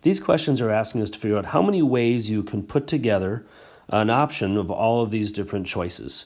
These questions are asking us to figure out how many ways you can put together an option of all of these different choices.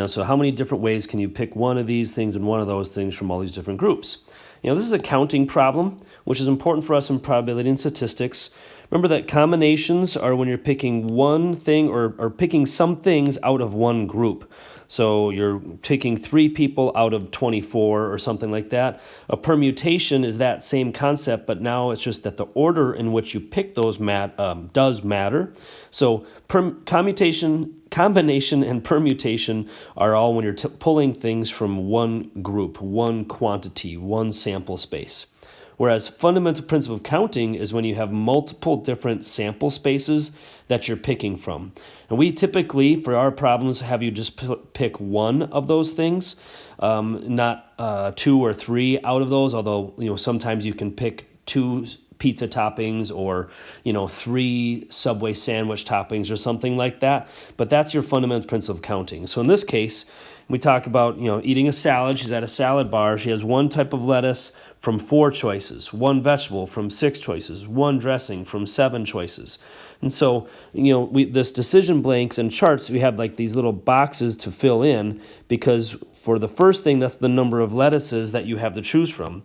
So how many different ways can you pick one of these things and one of those things from all these different groups? This is a counting problem, which is important for us in probability and statistics. Remember that combinations are when you're picking one thing or picking some things out of one group. So you're taking 3 people out of 24 or something like that. A permutation is that same concept, but now it's just that the order in which you pick those does matter. So combination and permutation are all when you're pulling things from one group, one quantity, one sample space. Whereas fundamental principle of counting is when you have multiple different sample spaces that you're picking from. And we typically, for our problems, have you just pick one of those things, not 2 or 3 out of those, although sometimes you can pick 2 pizza toppings or 3 Subway sandwich toppings or something like that. But that's your fundamental principle of counting. So in this case, we talk about eating a salad. She's at a salad bar. She has 1 type of lettuce from 4 choices, 1 vegetable from 6 choices, 1 dressing from 7 choices. And so, this decision blanks and charts, we have like these little boxes to fill in, because for the first thing, that's the number of lettuces that you have to choose from.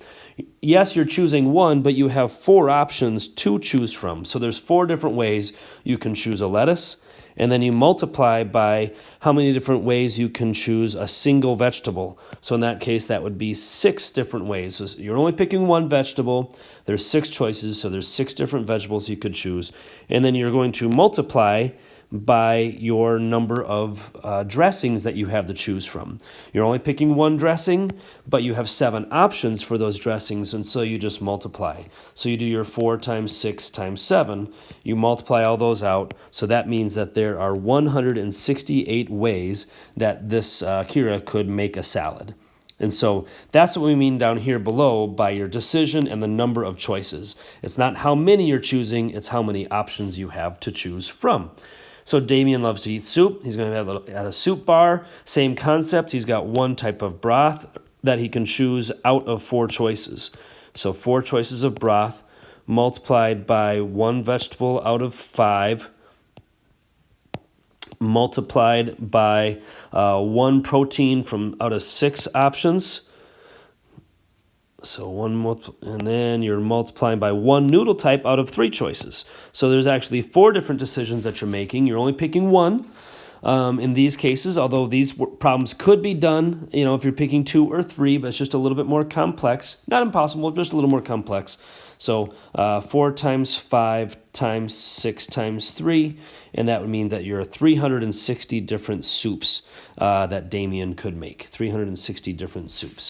Yes, you're choosing 1, but you have 4 options to choose from. So there's 4 different ways you can choose a lettuce. And then you multiply by how many different ways you can choose a single vegetable. So in that case, that would be 6 different ways. So you're only picking 1 vegetable. There's 6 choices, so there's 6 different vegetables you could choose. And then you're going to multiply by your number of dressings that you have to choose from. You're only picking 1 dressing, but you have 7 options for those dressings, and so you just multiply. So you do your 4 times 6 times 7. You multiply all those out, so that means that there are 168 ways that this Kira could make a salad. And so that's what we mean down here below by your decision and the number of choices. It's not how many you're choosing, it's how many options you have to choose from. So Damien loves to eat soup. He's going to have at a soup bar. Same concept. He's got 1 type of broth that he can choose out of 4 choices. So 4 choices of broth multiplied by 1 vegetable out of 5, multiplied by 1 protein from out of 6 options. So and then you're multiplying by 1 noodle type out of 3 choices. So there's actually 4 different decisions that you're making. You're only picking 1 in these cases, although these problems could be done, if you're picking 2 or 3, but it's just a little bit more complex. Not impossible, just a little more complex. So 4 times 5 times 6 times 3, and that would mean that you're 360 different soups that Damien could make. 360 different soups.